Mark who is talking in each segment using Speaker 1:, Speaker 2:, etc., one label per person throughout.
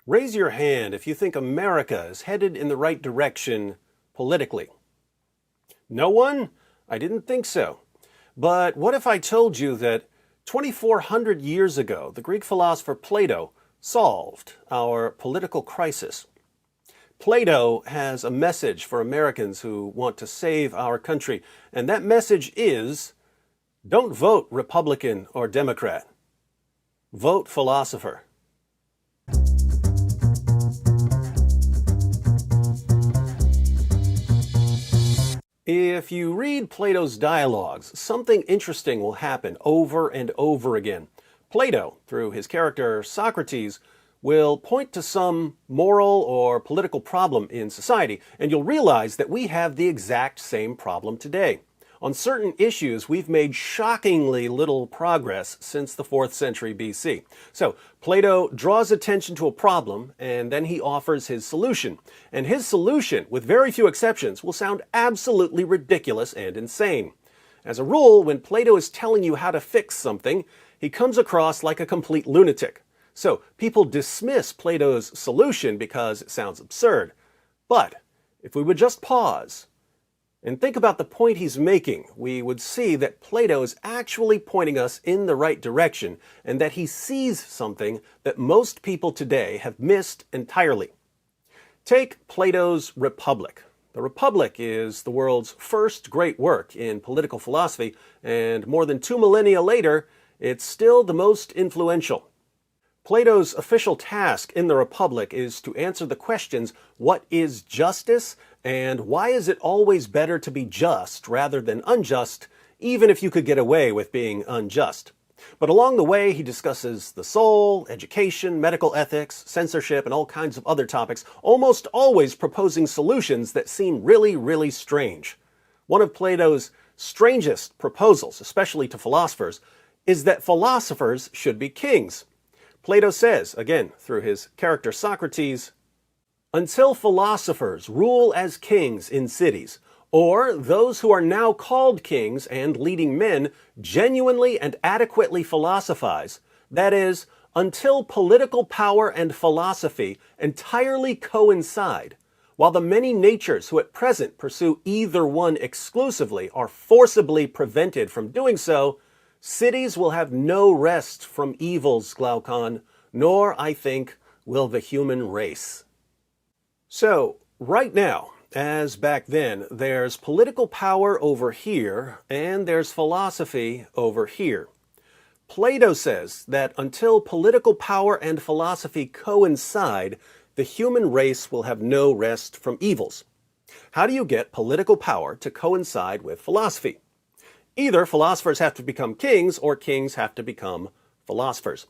Speaker 1: Raise your hand if you think America is headed in the right direction politically. No one? I didn't think so. But what if I told you that 2,400 years ago, the Greek philosopher Plato solved our political crisis? Plato has a message for Americans who want to save our country, and that message is, don't vote Republican or Democrat. Vote philosopher. If you read Plato's dialogues, something interesting will happen over and over again. Plato, through his character Socrates, will point to some moral or political problem in society, and you'll realize that we have the exact same problem today. On certain issues, we've made shockingly little progress since the 4th century BC. So, Plato draws attention to a problem, and then he offers his solution. And his solution, with very few exceptions, will sound absolutely ridiculous and insane. As a rule, when Plato is telling you how to fix something, he comes across like a complete lunatic. So, people dismiss Plato's solution because it sounds absurd. But, if we would just pause and think about the point he's making, we would see that Plato is actually pointing us in the right direction and that he sees something that most people today have missed entirely. Take Plato's Republic. The Republic is the world's first great work in political philosophy, and more than 2 millennia later, it's still the most influential. Plato's official task in the Republic is to answer the questions, what is justice, and why is it always better to be just rather than unjust, even if you could get away with being unjust? But along the way, he discusses the soul, education, medical ethics, censorship, and all kinds of other topics, almost always proposing solutions that seem really, really strange. One of Plato's strangest proposals, especially to philosophers, is that philosophers should be kings. Plato says, again, through his character Socrates, until philosophers rule as kings in cities, or those who are now called kings and leading men genuinely and adequately philosophize, that is, until political power and philosophy entirely coincide, while the many natures who at present pursue either one exclusively are forcibly prevented from doing so, cities will have no rest from evils, Glaucon, nor, I think, will the human race. So, right now, as back then, there's political power over here, and there's philosophy over here. Plato says that until political power and philosophy coincide, the human race will have no rest from evils. How do you get political power to coincide with philosophy? Either philosophers have to become kings, or kings have to become philosophers.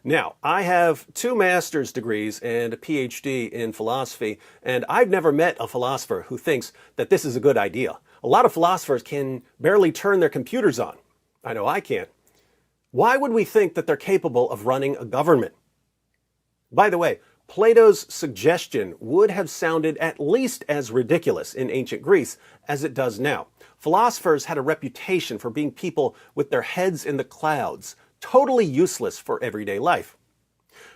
Speaker 1: Now, I have 2 master's degrees and a PhD in philosophy, and I've never met a philosopher who thinks that this is a good idea. A lot of philosophers can barely turn their computers on. I know I can't. Why would we think that they're capable of running a government? By the way, Plato's suggestion would have sounded at least as ridiculous in ancient Greece as it does now. Philosophers had a reputation for being people with their heads in the clouds, totally useless for everyday life.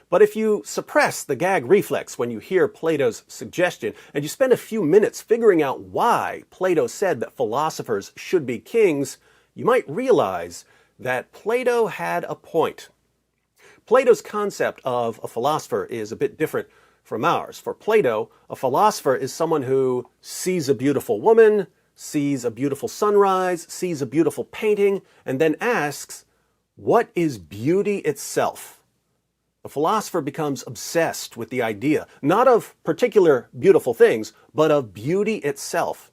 Speaker 1: But if you suppress the gag reflex when you hear Plato's suggestion, and you spend a few minutes figuring out why Plato said that philosophers should be kings, you might realize that Plato had a point. Plato's concept of a philosopher is a bit different from ours. For Plato, a philosopher is someone who sees a beautiful woman, sees a beautiful sunrise, sees a beautiful painting, and then asks, what is beauty itself? A philosopher becomes obsessed with the idea, not of particular beautiful things, but of beauty itself.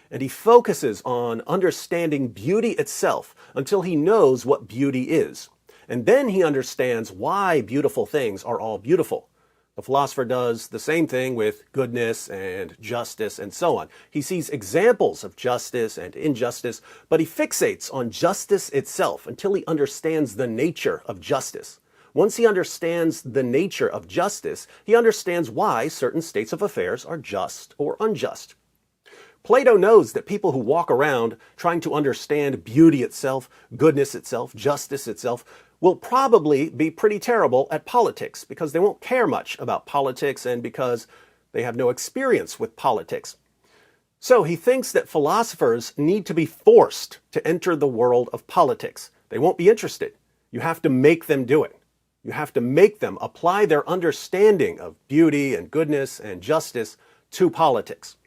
Speaker 1: And he focuses on understanding beauty itself until he knows what beauty is. And then he understands why beautiful things are all beautiful. The philosopher does the same thing with goodness and justice and so on. He sees examples of justice and injustice, but he fixates on justice itself until he understands the nature of justice. Once he understands the nature of justice, he understands why certain states of affairs are just or unjust. Plato knows that people who walk around trying to understand beauty itself, goodness itself, justice itself, will probably be pretty terrible at politics because they won't care much about politics and because they have no experience with politics. So he thinks that philosophers need to be forced to enter the world of politics. They won't be interested. You have to make them do it. You have to make them apply their understanding of beauty and goodness and justice to politics.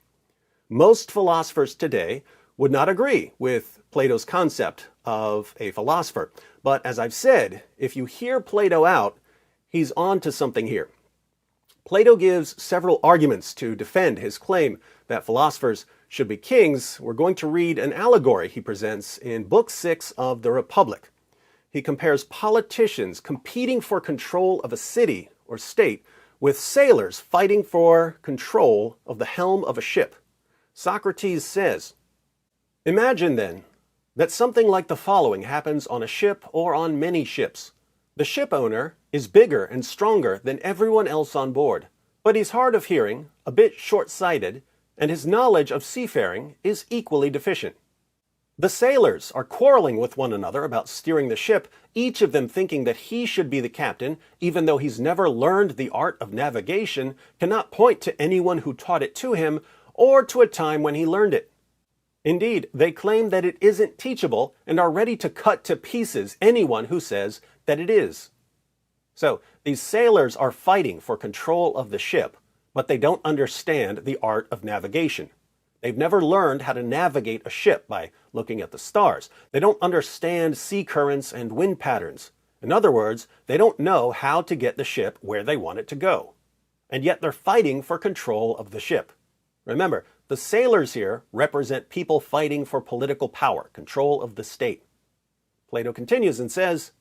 Speaker 1: Most philosophers today would not agree with Plato's concept of a philosopher. But as I've said, if you hear Plato out, he's on to something here. Plato gives several arguments to defend his claim that philosophers should be kings. We're going to read an allegory he presents in Book 6 of the Republic. He compares politicians competing for control of a city or state with sailors fighting for control of the helm of a ship. Socrates says, "Imagine then that something like the following happens on a ship or on many ships. The ship owner is bigger and stronger than everyone else on board, but he's hard of hearing, a bit short-sighted, and his knowledge of seafaring is equally deficient. The sailors are quarreling with one another about steering the ship, each of them thinking that he should be the captain, even though he's never learned the art of navigation, cannot point to anyone who taught it to him, or to a time when he learned it. Indeed, they claim that it isn't teachable and are ready to cut to pieces anyone who says that it is." So, these sailors are fighting for control of the ship, but they don't understand the art of navigation. They've never learned how to navigate a ship by looking at the stars. They don't understand sea currents and wind patterns. In other words, they don't know how to get the ship where they want it to go. And yet they're fighting for control of the ship. Remember, the sailors here represent people fighting for political power, control of the state. Plato continues and says,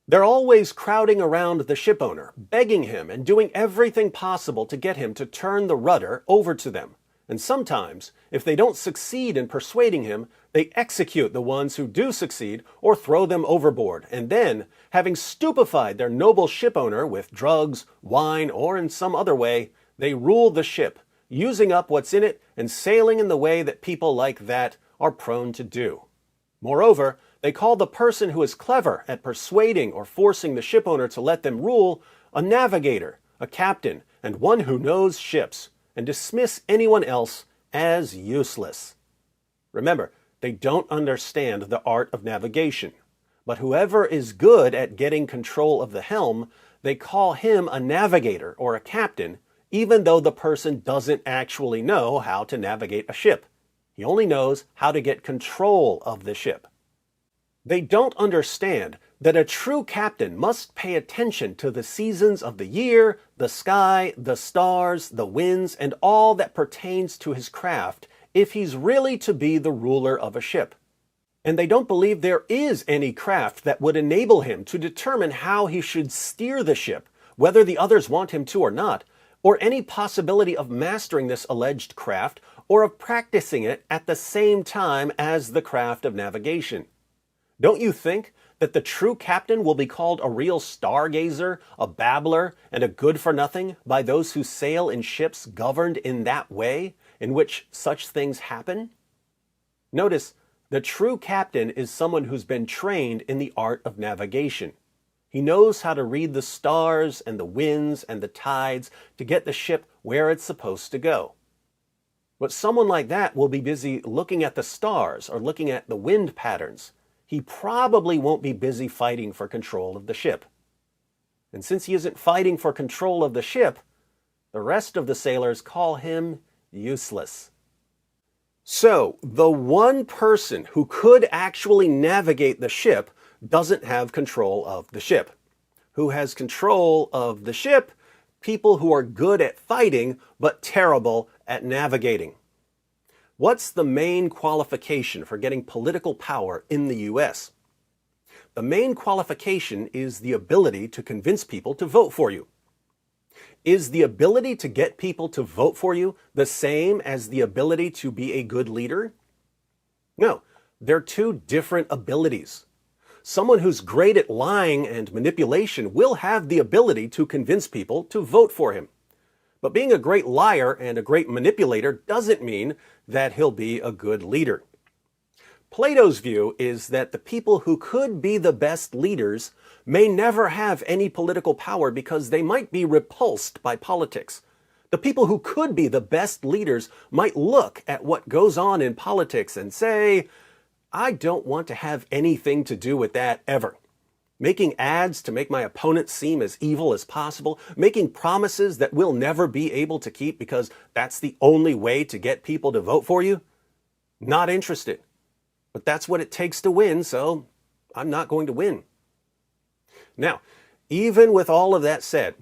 Speaker 1: "They're always crowding around the ship owner, begging him and doing everything possible to get him to turn the rudder over to them. And sometimes, if they don't succeed in persuading him, they execute the ones who do succeed or throw them overboard. And then, having stupefied their noble ship owner with drugs, wine, or in some other way, they rule the ship, using up what's in it and sailing in the way that people like that are prone to do. Moreover, they call the person who is clever at persuading or forcing the ship owner to let them rule a navigator, a captain, and one who knows ships, and dismiss anyone else as useless." Remember, they don't understand the art of navigation, but whoever is good at getting control of the helm, they call him a navigator or a captain, even though the person doesn't actually know how to navigate a ship. He only knows how to get control of the ship. They don't understand that a true captain must pay attention to the seasons of the year, the sky, the stars, the winds, and all that pertains to his craft if he's really to be the ruler of a ship. And they don't believe there is any craft that would enable him to determine how he should steer the ship, whether the others want him to or not, or any possibility of mastering this alleged craft or of practicing it at the same time as the craft of navigation. Don't you think that the true captain will be called a real stargazer, a babbler, and a good-for-nothing by those who sail in ships governed in that way, in which such things happen? Notice, the true captain is someone who's been trained in the art of navigation. He knows how to read the stars and the winds and the tides to get the ship where it's supposed to go. But someone like that will be busy looking at the stars or looking at the wind patterns. He probably won't be busy fighting for control of the ship. And since he isn't fighting for control of the ship, the rest of the sailors call him useless. So, the one person who could actually navigate the ship doesn't have control of the ship. Who has control of the ship? People who are good at fighting, but terrible at navigating. What's the main qualification for getting political power in the US? The main qualification is the ability to convince people to vote for you. Is the ability to get people to vote for you the same as the ability to be a good leader? No, they're two different abilities. Someone who's great at lying and manipulation will have the ability to convince people to vote for him. But being a great liar and a great manipulator doesn't mean that he'll be a good leader. Plato's view is that the people who could be the best leaders may never have any political power because they might be repulsed by politics. The people who could be the best leaders might look at what goes on in politics and say, I don't want to have anything to do with that ever. Making ads to make my opponent seem as evil as possible, making promises that we'll never be able to keep because that's the only way to get people to vote for you? Not interested. But that's what it takes to win, so I'm not going to win. Now, even with all of that said,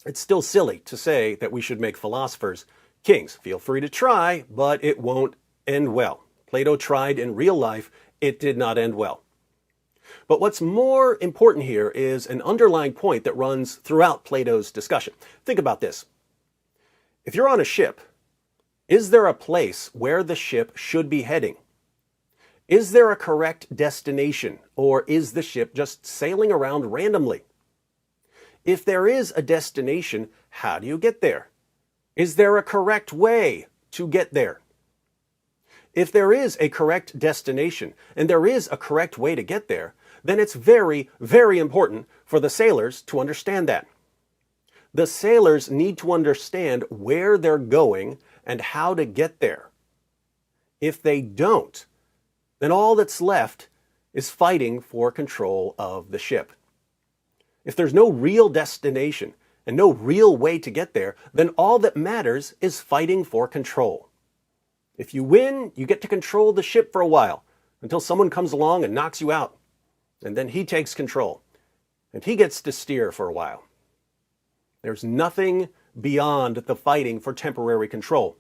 Speaker 1: it's still silly to say that we should make philosophers kings. Feel free to try, but it won't end well. Plato tried in real life. It did not end well. But what's more important here is an underlying point that runs throughout Plato's discussion. Think about this. If you're on a ship, is there a place where the ship should be heading? Is there a correct destination, or is the ship just sailing around randomly? If there is a destination, how do you get there? Is there a correct way to get there? If there is a correct destination, and there is a correct way to get there, then it's very, very important for the sailors to understand that. The sailors need to understand where they're going and how to get there. If they don't, then all that's left is fighting for control of the ship. If there's no real destination and no real way to get there, then all that matters is fighting for control. If you win, you get to control the ship for a while until someone comes along and knocks you out. And then he takes control. And he gets to steer for a while. There's nothing beyond the fighting for temporary control.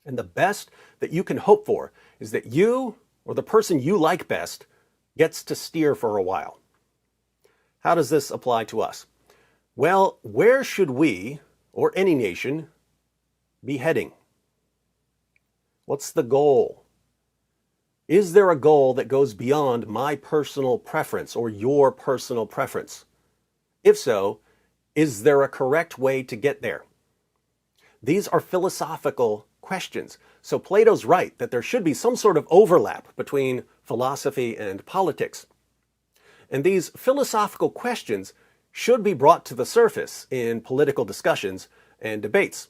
Speaker 1: And the best that you can hope for is that you, or the person you like best, gets to steer for a while. How does this apply to us? Well, where should we, or any nation, be heading? What's the goal? Is there a goal that goes beyond my personal preference or your personal preference? If so, is there a correct way to get there? These are philosophical questions. So Plato's right that there should be some sort of overlap between philosophy and politics. And these philosophical questions should be brought to the surface in political discussions and debates.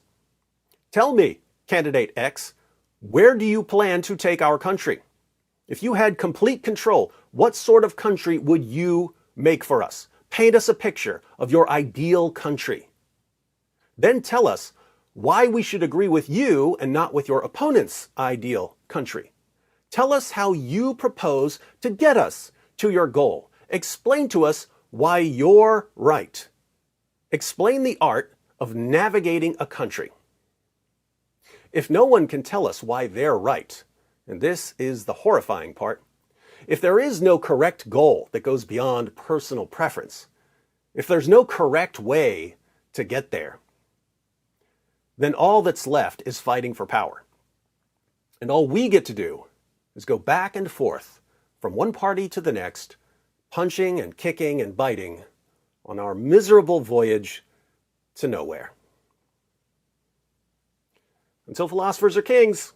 Speaker 1: Tell me, candidate X, where do you plan to take our country? If you had complete control, what sort of country would you make for us? Paint us a picture of your ideal country. Then tell us why we should agree with you and not with your opponent's ideal country. Tell us how you propose to get us to your goal. Explain to us why you're right. Explain the art of navigating a country. If no one can tell us why they're right, and this is the horrifying part, if there is no correct goal that goes beyond personal preference, if there's no correct way to get there, then all that's left is fighting for power. And all we get to do is go back and forth from one party to the next, punching and kicking and biting on our miserable voyage to nowhere. Until philosophers are kings,